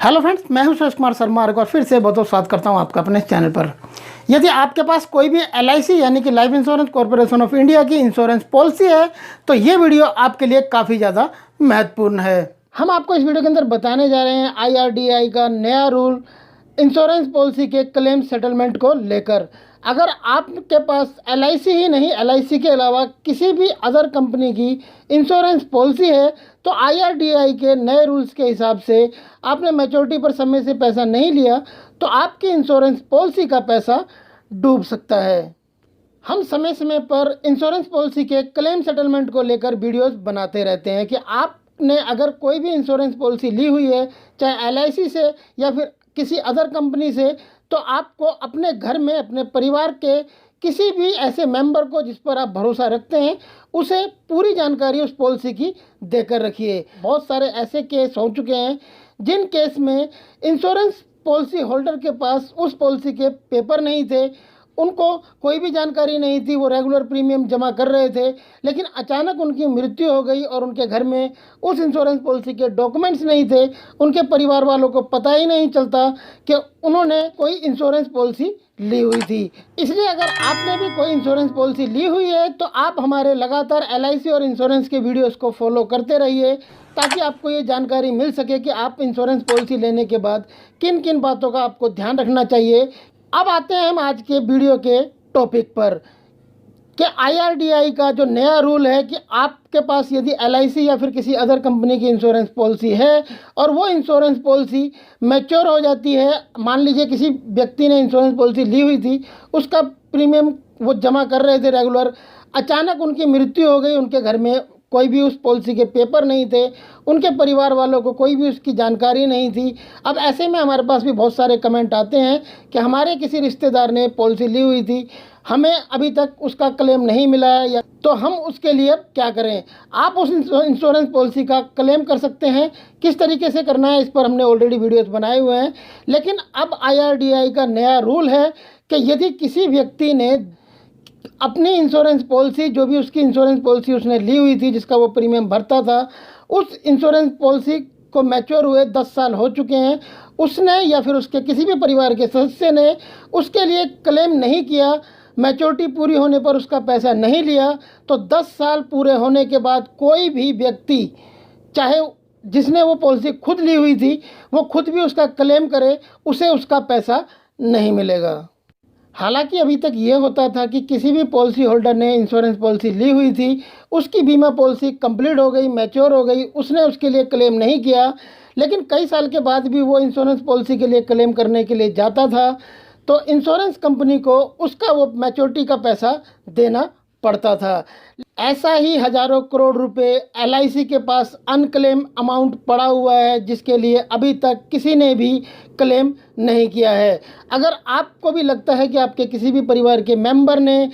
Hello friends, मैं हूं सुरेश कुमार शर्मा और फिर से बहुत बहुत स्वागत करता हूं आपका अपने चैनल पर। यदि आपके पास कोई भी LIC यानी कि life insurance corporation of India की इंश्योरेंस पॉलिसी है तो ये वीडियो आपके लिए काफ़ी ज़्यादा महत्वपूर्ण है। हम आपको इस वीडियो के अंदर बताने जा रहे हैं IRDAI का नया रूल इंश्योरेंस पॉलिसी के क्लेम सेटलमेंट को लेकर। अगर आपके पास LIC ही नहीं, LIC के अलावा किसी भी अदर कंपनी की इंश्योरेंस पॉलिसी है तो IRDAI के नए रूल्स के हिसाब से आपने मैच्योरिटी पर समय से पैसा नहीं लिया तो आपकी इंश्योरेंस पॉलिसी का पैसा डूब सकता है। हम समय समय पर इंश्योरेंस पॉलिसी के क्लेम सेटलमेंट को लेकर वीडियोस बनाते रहते हैं कि आपने अगर कोई भी इंश्योरेंस पॉलिसी ली हुई है, चाहे LIC से या फिर किसी अदर कंपनी से, तो आपको अपने घर में अपने परिवार के किसी भी ऐसे मेंबर को जिस पर आप भरोसा रखते हैं उसे पूरी जानकारी उस पॉलिसी की देकर रखिए। बहुत सारे ऐसे केस हो चुके हैं जिन केस में इंश्योरेंस पॉलिसी होल्डर के पास उस पॉलिसी के पेपर नहीं थे, उनको कोई भी जानकारी नहीं थी, वो रेगुलर प्रीमियम जमा कर रहे थे, लेकिन अचानक उनकी मृत्यु हो गई और उनके घर में उस इंश्योरेंस पॉलिसी के डॉक्यूमेंट्स नहीं थे। उनके परिवार वालों को पता ही नहीं चलता कि उन्होंने कोई इंश्योरेंस पॉलिसी ली हुई थी। इसलिए अगर आपने भी कोई इंश्योरेंस पॉलिसी ली हुई है तो आप हमारे लगातार LIC और इंश्योरेंस के वीडियोस को फॉलो करते रहिए ताकि आपको ये जानकारी मिल सके कि आप इंश्योरेंस पॉलिसी लेने के बाद किन किन बातों का आपको ध्यान रखना चाहिए। अब आते हैं हम आज के वीडियो के टॉपिक पर कि IRDAI का जो नया रूल है कि आपके पास यदि LIC या फिर किसी अदर कंपनी की इंश्योरेंस पॉलिसी है और वो इंश्योरेंस पॉलिसी मैच्योर हो जाती है, मान लीजिए किसी व्यक्ति ने इंश्योरेंस पॉलिसी ली हुई थी, उसका प्रीमियम वो जमा कर रहे थे रेगुलर, अचानक उनकी मृत्यु हो गई, उनके घर में कोई भी उस पॉलिसी के पेपर नहीं थे, उनके परिवार वालों को कोई भी उसकी जानकारी नहीं थी। अब ऐसे में हमारे पास भी बहुत सारे कमेंट आते हैं कि हमारे किसी रिश्तेदार ने पॉलिसी ली हुई थी, हमें अभी तक उसका क्लेम नहीं मिला है, या तो हम उसके लिए क्या करें। आप उस इंश्योरेंस पॉलिसी का क्लेम कर सकते हैं, किस तरीके से करना है इस पर हमने ऑलरेडी वीडियोस बनाए हुए हैं। लेकिन अब IRDAI का नया रूल है कि यदि किसी व्यक्ति ने अपनी इंश्योरेंस पॉलिसी, जो भी उसकी इंश्योरेंस पॉलिसी उसने ली हुई थी जिसका वो प्रीमियम भरता था, उस इंश्योरेंस पॉलिसी को मैच्योर हुए 10 साल हो चुके हैं, उसने या फिर उसके किसी भी परिवार के सदस्य ने उसके लिए क्लेम नहीं किया, मैच्योरिटी पूरी होने पर उसका पैसा नहीं लिया, तो 10 साल पूरे होने के बाद कोई भी व्यक्ति, चाहे जिसने वो पॉलिसी खुद ली हुई थी वो खुद भी उसका क्लेम करे, उसे उसका पैसा नहीं मिलेगा। हालांकि अभी तक ये होता था कि किसी भी पॉलिसी होल्डर ने इंश्योरेंस पॉलिसी ली हुई थी, उसकी बीमा पॉलिसी कंप्लीट हो गई, मैच्योर हो गई, उसने उसके लिए क्लेम नहीं किया, लेकिन कई साल के बाद भी वो इंश्योरेंस पॉलिसी के लिए क्लेम करने के लिए जाता था तो इंश्योरेंस कंपनी को उसका वो मैच्योरिटी का पैसा देना पड़ता था। ऐसा ही हजारों करोड़ रुपए LIC के पास अनक्लेम अमाउंट पड़ा हुआ है जिसके लिए अभी तक किसी ने भी क्लेम नहीं किया है। अगर आपको भी लगता है कि आपके किसी भी परिवार के मेंबर ने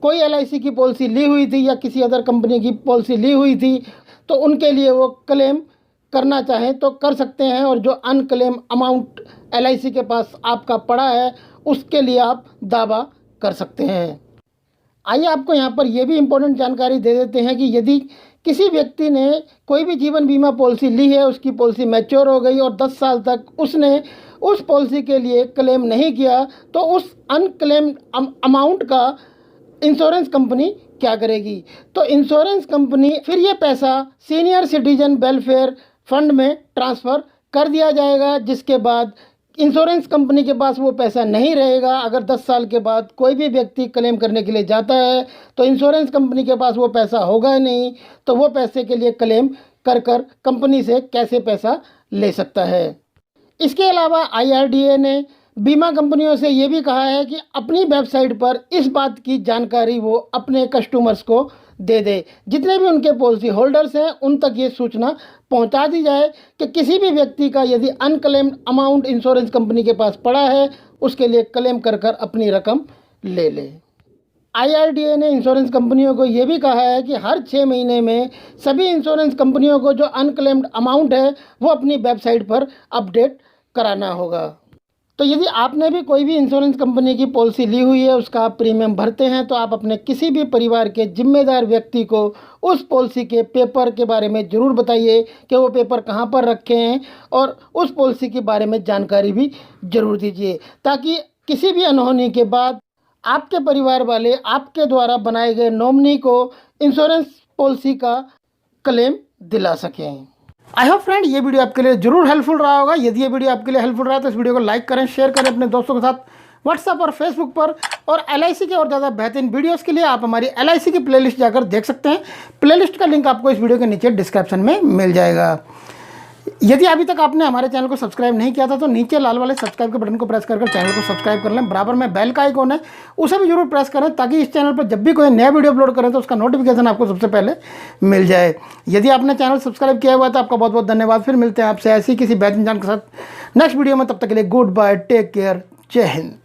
कोई LIC की पॉलिसी ली हुई थी या किसी अदर कंपनी की पॉलिसी ली हुई थी तो उनके लिए वो क्लेम करना चाहें तो कर सकते हैं, और जो अनक्लेम अमाउंट LIC के पास आपका पड़ा है उसके लिए आप दावा कर सकते हैं। आइए आपको यहाँ पर यह भी इम्पोर्टेंट जानकारी दे देते हैं कि यदि किसी व्यक्ति ने कोई भी जीवन बीमा पॉलिसी ली है, उसकी पॉलिसी मैच्योर हो गई और 10 साल तक उसने उस पॉलिसी के लिए क्लेम नहीं किया तो उस अनक्लेम अमाउंट का इंश्योरेंस कंपनी क्या करेगी। तो इंश्योरेंस कंपनी फिर ये पैसा सीनियर सिटीजन वेलफेयर फंड में ट्रांसफ़र कर दिया जाएगा, जिसके बाद इंश्योरेंस कंपनी के पास वो पैसा नहीं रहेगा। अगर 10 साल के बाद कोई भी व्यक्ति क्लेम करने के लिए जाता है तो इंश्योरेंस कंपनी के पास वो पैसा होगा नहीं, तो वो पैसे के लिए क्लेम कर कंपनी से कैसे पैसा ले सकता है। इसके अलावा IRDAI ने बीमा कंपनियों से ये भी कहा है कि अपनी वेबसाइट पर इस बात की जानकारी वो अपने कस्टमर्स को दे दे, जितने भी उनके पॉलिसी होल्डर्स हैं उन तक ये सूचना पहुंचा दी जाए कि किसी भी व्यक्ति का यदि अनक्लेम्ड अमाउंट इंश्योरेंस कंपनी के पास पड़ा है उसके लिए क्लेम कर अपनी रकम ले ले। IRDAI ने इंश्योरेंस कंपनियों को ये भी कहा है कि हर 6 महीने में सभी इंश्योरेंस कंपनियों को जो अनक्लेम्ड अमाउंट है वो अपनी वेबसाइट पर अपडेट कराना होगा। तो यदि आपने भी कोई भी इंश्योरेंस कंपनी की पॉलिसी ली हुई है, उसका आप प्रीमियम भरते हैं, तो आप अपने किसी भी परिवार के जिम्मेदार व्यक्ति को उस पॉलिसी के पेपर के बारे में ज़रूर बताइए कि वो पेपर कहाँ पर रखे हैं, और उस पॉलिसी के बारे में जानकारी भी ज़रूर दीजिए, ताकि किसी भी अनहोनी के बाद आपके परिवार वाले आपके द्वारा बनाए गए नॉमिनी को इंश्योरेंस पॉलिसी का क्लेम दिला सकें। आई होप फ्रेंड ये वीडियो आपके लिए जरूर हेल्पफुल रहा होगा। यदि ये वीडियो आपके लिए हेल्पफुल रहा तो इस वीडियो को लाइक करें, शेयर करें अपने दोस्तों के साथ व्हाट्सएप और फेसबुक पर। और LIC के और ज़्यादा बेहतरीन वीडियोस के लिए आप हमारी LIC की प्लेलिस्ट जाकर देख सकते हैं। प्लेलिस्ट का लिंक आपको इस वीडियो के नीचे डिस्क्रिप्शन में मिल जाएगा। यदि अभी तक आपने हमारे चैनल को सब्सक्राइब नहीं किया था तो नीचे लाल वाले सब्सक्राइब के बटन को प्रेस कर चैनल को सब्सक्राइब कर लें। बराबर में बेल का आइकॉन है, उसे भी जरूर प्रेस करें, ताकि इस चैनल पर जब भी कोई नया वीडियो अपलोड करें तो उसका नोटिफिकेशन आपको सबसे पहले मिल जाए। यदि आपने चैनल सब्सक्राइब किया हुआ है तो आपका बहुत बहुत धन्यवाद। फिर मिलते हैं आपसे ऐसी किसी बेहतरीन जानकारी के साथ नेक्स्ट वीडियो में। तब तक के लिए गुड बाय, टेक केयर, जय हिंद।